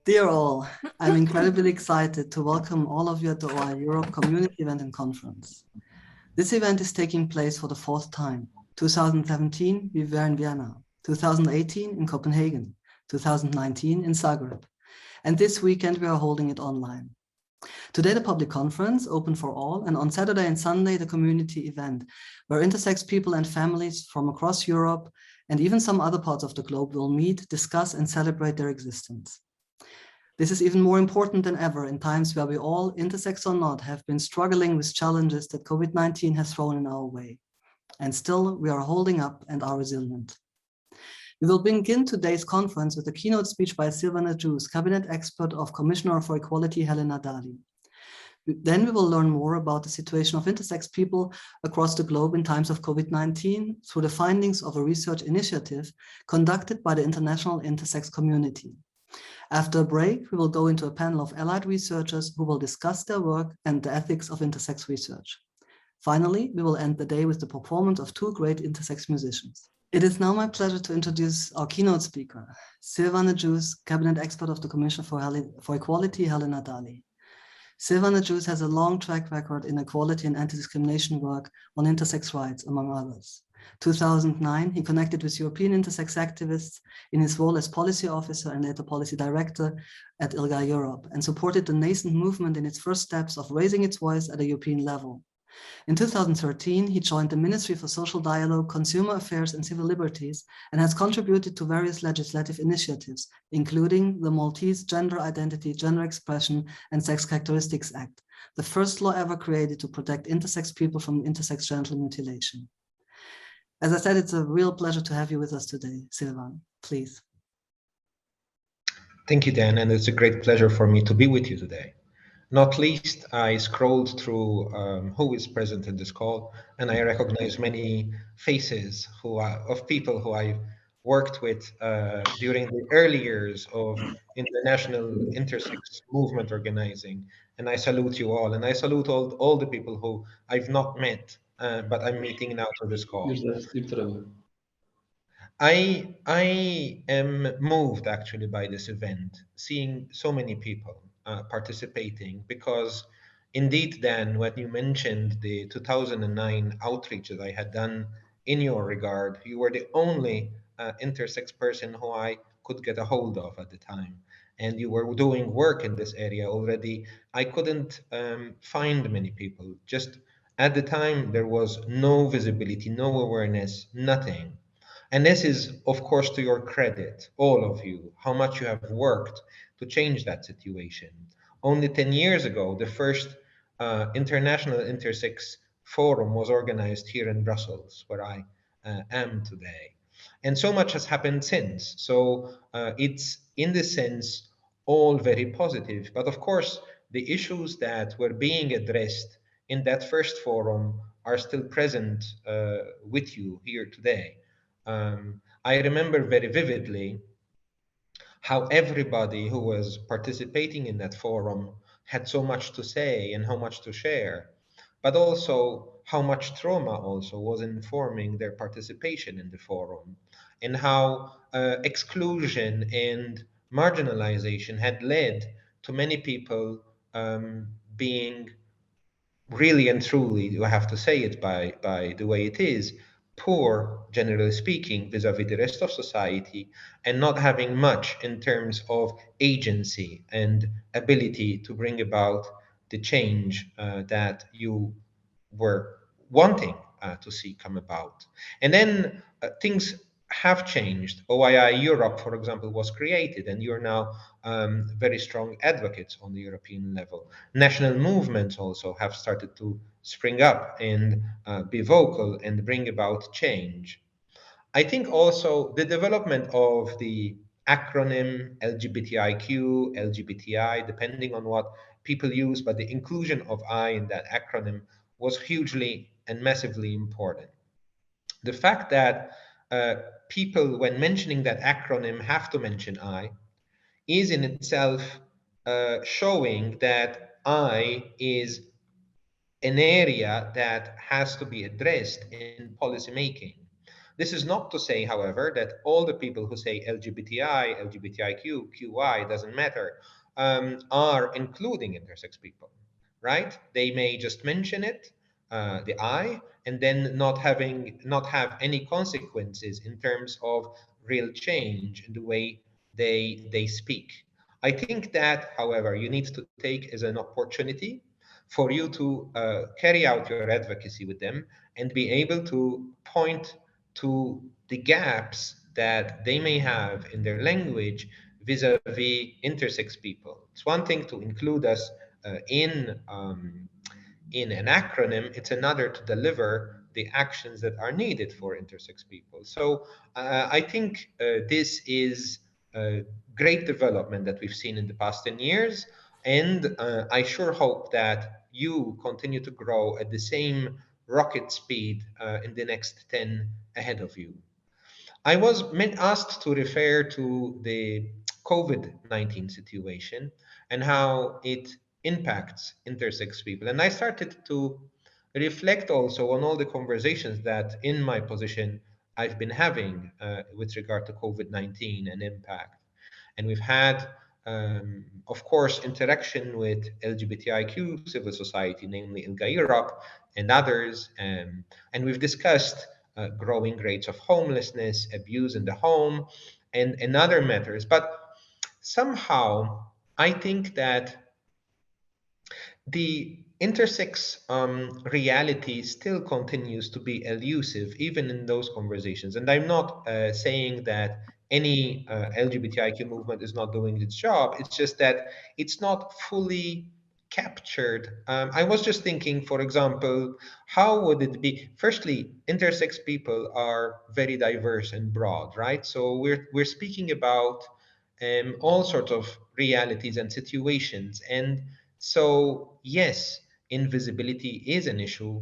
Dear all, I'm incredibly excited to welcome all of you at the OII Europe Community Event and Conference. This event is taking place for the fourth time. 2017, we were in Vienna, 2018 in Copenhagen, 2019 in Zagreb, and this weekend we are holding it online. Today, the public conference, open for all, and on Saturday and Sunday, the community event, where intersex people and families from across Europe and even some other parts of the globe will meet, discuss, and celebrate their existence. This is even more important than ever in times where we all, intersex or not, have been struggling with challenges that COVID-19 has thrown in our way. And still, we are holding up and are resilient. We will begin today's conference with a keynote speech by Silvan Agius, Cabinet Expert of Commissioner for Equality, Helena Dalli. Then we will learn more about the situation of intersex people across the globe in times of COVID-19 through the findings of a research initiative conducted by the international intersex community. After a break, we will go into a panel of allied researchers who will discuss their work and the ethics of intersex research. Finally, we will end the day with the performance of two great intersex musicians. It is now my pleasure to introduce our keynote speaker, Silvan Agius, Cabinet Expert of the Commission for Equality, Helena Dalli. Silvan Agius has a long track record in equality and anti-discrimination work on intersex rights, among others. 2009, he connected with European intersex activists in his role as policy officer and later policy director at ILGA Europe, and supported the nascent movement in its first steps of raising its voice at a European level. In 2013, he joined the Ministry for Social Dialogue, Consumer Affairs and Civil Liberties, and has contributed to various legislative initiatives, including the Maltese Gender Identity, Gender Expression and Sex Characteristics Act, the first law ever created to protect intersex people from intersex genital mutilation. As I said, it's a real pleasure to have you with us today, Silvan. Please. Thank you, Dan, and it's a great pleasure for me to be with you today. Not least, I scrolled through who is present in this call, and I recognize many faces of people who I worked with during the early years of international intersex movement organizing. And I salute you all, and I salute all the people who I've not met, but I'm meeting now through this call. I am moved actually by this event, seeing so many people participating, because indeed, Dan, when you mentioned the 2009 outreach that I had done in your regard, you were the only intersex person who I could get a hold of at the time. And you were doing work in this area already. I couldn't find many people. Just at the time, there was no visibility, no awareness, nothing. And this is, of course, to your credit, all of you, how much you have worked to change that situation. Only 10 years ago, the first International Intersex Forum was organized here in Brussels, where I am today. And so much has happened since. So it's, in this sense, all very positive. But of course, the issues that were being addressed in that first forum are still present with you here today. I remember very vividly how everybody who was participating in that forum had so much to say and how much to share, but also how much trauma also was informing their participation in the forum, and how exclusion and marginalization had led to many people being really and truly, I have to say it by the way it is, poor, generally speaking, vis-a-vis the rest of society, and not having much in terms of agency and ability to bring about the change that you were wanting to see come about. And then things have changed. OII Europe, for example, was created, and you're now very strong advocates on the European level. National movements also have started to spring up and be vocal and bring about change. I think also the development of the acronym LGBTIQ, LGBTI, depending on what people use, but the inclusion of I in that acronym was hugely and massively important. The fact that people, when mentioning that acronym, have to mention I is in itself showing that I is an area that has to be addressed in policy making. This is not to say, however, that all the people who say LGBTI, LGBTIQ, QI doesn't matter, are including intersex people, right? They may just mention it, the I, and then not have any consequences in terms of real change in the way they speak. I think that, however, you need to take as an opportunity for you to carry out your advocacy with them and be able to point to the gaps that they may have in their language vis-a-vis intersex people. It's one thing to include us in an acronym, it's another to deliver the actions that are needed for intersex people. So I think this is a great development that we've seen in the past 10 years. And I sure hope that you continue to grow at the same rocket speed in the next 10 ahead of you. I was asked to refer to the COVID-19 situation and how it impacts intersex people. And I started to reflect also on all the conversations that in my position I've been having with regard to COVID-19 and impact. And we've had, of course, interaction with LGBTIQ civil society, namely ILGA Europe and others. And we've discussed growing rates of homelessness, abuse in the home, and other matters. But somehow, I think that the intersex reality still continues to be elusive, even in those conversations. And I'm not saying that any LGBTIQ movement is not doing its job. It's just that it's not fully captured. I was just thinking, for example, how would it be? Firstly, intersex people are very diverse and broad, right? So we're speaking about all sorts of realities and situations, and so, yes, invisibility is an issue.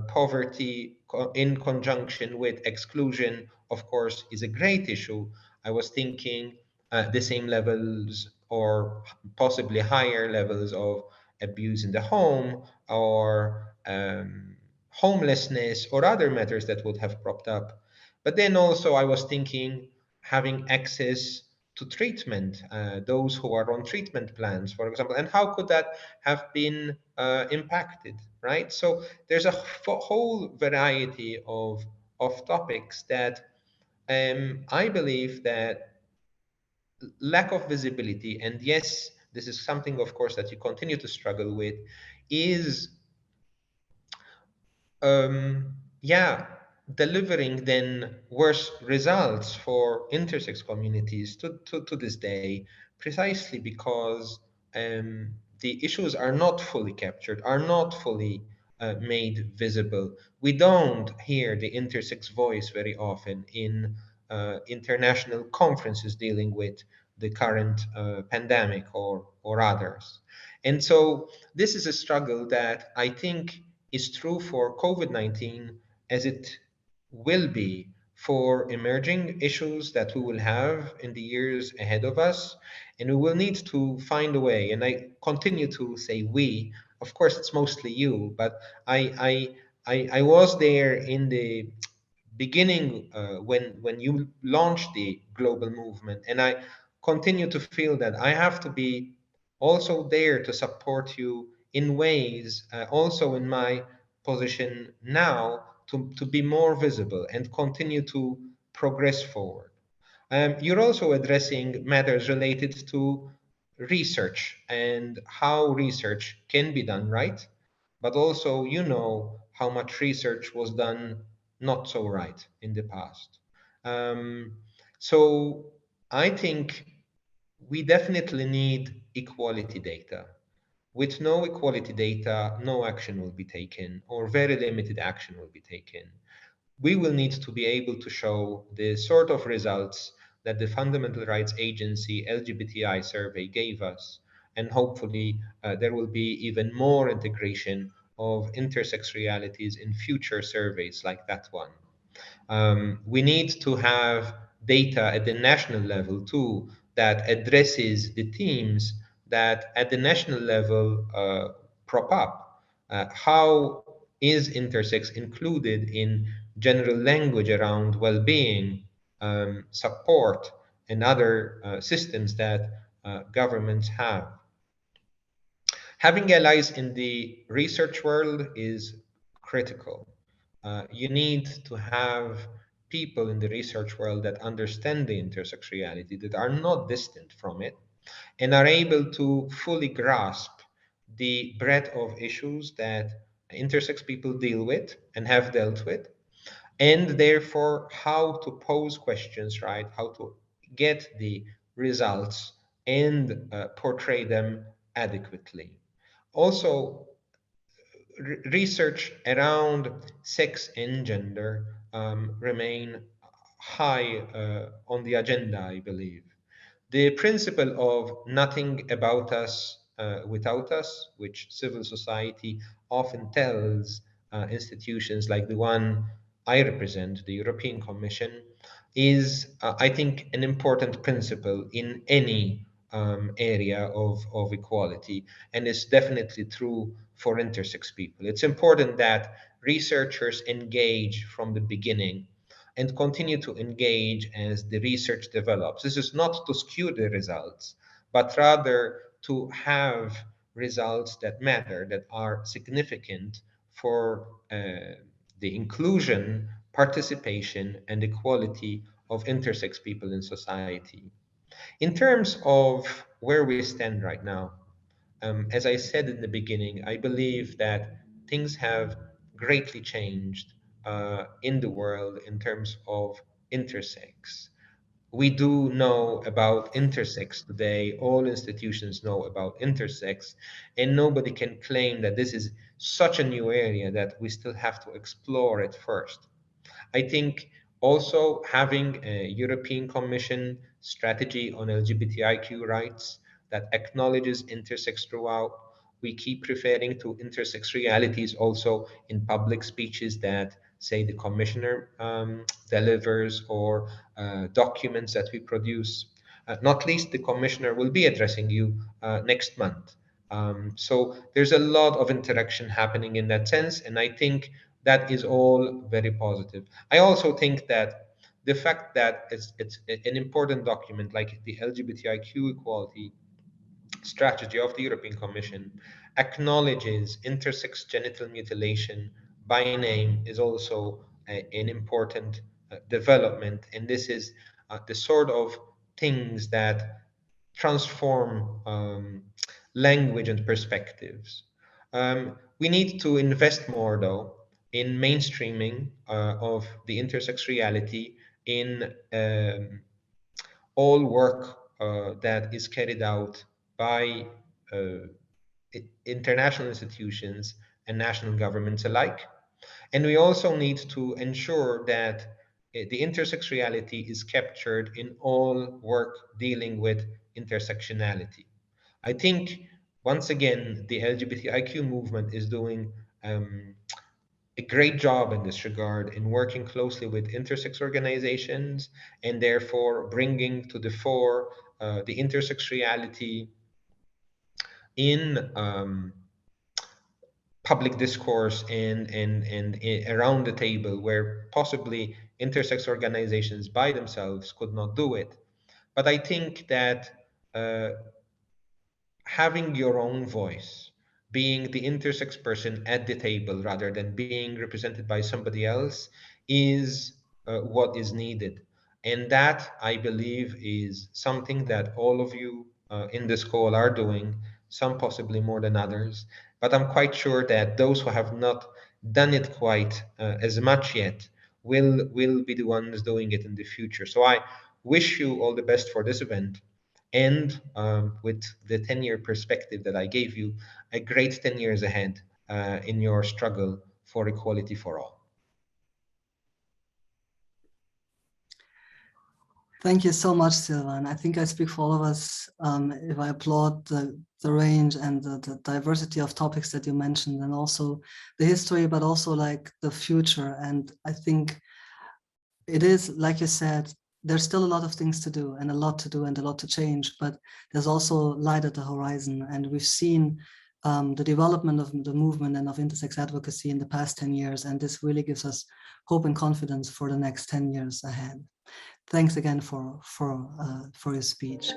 Poverty in conjunction with exclusion, of course, is a great issue. I was thinking the same levels or possibly higher levels of abuse in the home or homelessness or other matters that would have cropped up. But then also, I was thinking having access to treatment, those who are on treatment plans, for example, and how could that have been impacted, right? So there's a whole variety of topics that I believe that lack of visibility, and yes, this is something, of course, that you continue to struggle with, is yeah, delivering then worse results for intersex communities to this day, precisely because the issues are not fully captured, are not fully made visible. We don't hear the intersex voice very often in international conferences dealing with the current pandemic or others. And so this is a struggle that I think is true for COVID-19 as it will be for emerging issues that we will have in the years ahead of us. And we will need to find a way. And I continue to say we, of course, it's mostly you, but I was there in the beginning when you launched the global movement, and I continue to feel that I have to be also there to support you in ways, also in my position now, to be more visible and continue to progress forward. You're also addressing matters related to research and how research can be done right, but also you know how much research was done not so right in the past. Um, so I think we definitely need equality data. With no equality data, no action will be taken, or very limited action will be taken. We will need to be able to show the sort of results that the Fundamental Rights Agency LGBTI survey gave us. And hopefully, there will be even more integration of intersex realities in future surveys like that one. We need to have data at the national level too that addresses the themes that at the national level prop up. How is intersex included in general language around well-being, support, and other systems that governments have. Having allies in the research world is critical. You need to have people in the research world that understand the intersex reality, that are not distant from it, and are able to fully grasp the breadth of issues that intersex people deal with and have dealt with, and therefore how to pose questions, right? How to get the results and portray them adequately. Also, research around sex and gender remain high on the agenda, I believe. The principle of nothing about us without us, which civil society often tells institutions like the one I represent, the European Commission, is, I think, an important principle in any area of equality, and it's definitely true for intersex people. It's important that researchers engage from the beginning and continue to engage as the research develops. This is not to skew the results, but rather to have results that matter, that are significant for the inclusion, participation, and equality of intersex people in society. In terms of where we stand right now, as I said in the beginning, I believe that things have greatly changed in the world in terms of intersex. We do know about intersex today. All institutions know about intersex, and nobody can claim that this is such a new area that we still have to explore it first. I think also having a European Commission strategy on LGBTIQ rights that acknowledges intersex throughout. We keep referring to intersex realities also in public speeches that say the commissioner delivers, or documents that we produce. Not least, the commissioner will be addressing you next month. So there's a lot of interaction happening in that sense, and I think that is all very positive. I also think that the fact that it's an important document like the LGBTIQ equality strategy of the European Commission acknowledges intersex genital mutilation by name is also an important development. And this is the sort of things that transform language and perspectives. We need to invest more, though, in mainstreaming of the intersex reality in all work that is carried out by uh, international institutions and national governments alike. And we also need to ensure that the intersex reality is captured in all work dealing with intersectionality. I think, once again, the LGBTIQ movement is doing a great job in this regard in working closely with intersex organizations, and therefore bringing to the fore the intersex reality in public discourse and around the table, where possibly intersex organizations by themselves could not do it. But I think that uh, having your own voice, being the intersex person at the table rather than being represented by somebody else, is what is needed. And that, I believe, is something that all of you in this call are doing, some possibly more than others. But I'm quite sure that those who have not done it quite as much yet will be the ones doing it in the future. So I wish you all the best for this event, and with the 10-year perspective that I gave you, a great 10 years ahead in your struggle for equality for all. Thank you so much, Silvan. I think I speak for all of us if I applaud the range and the diversity of topics that you mentioned, and also the history, but also like the future. And I think it is, like you said, there's still a lot of things to do and a lot to do and a lot to change, but there's also light at the horizon. And we've seen the development of the movement and of intersex advocacy in the past 10 years. And this really gives us hope and confidence for the next 10 years ahead. Thanks again for your speech.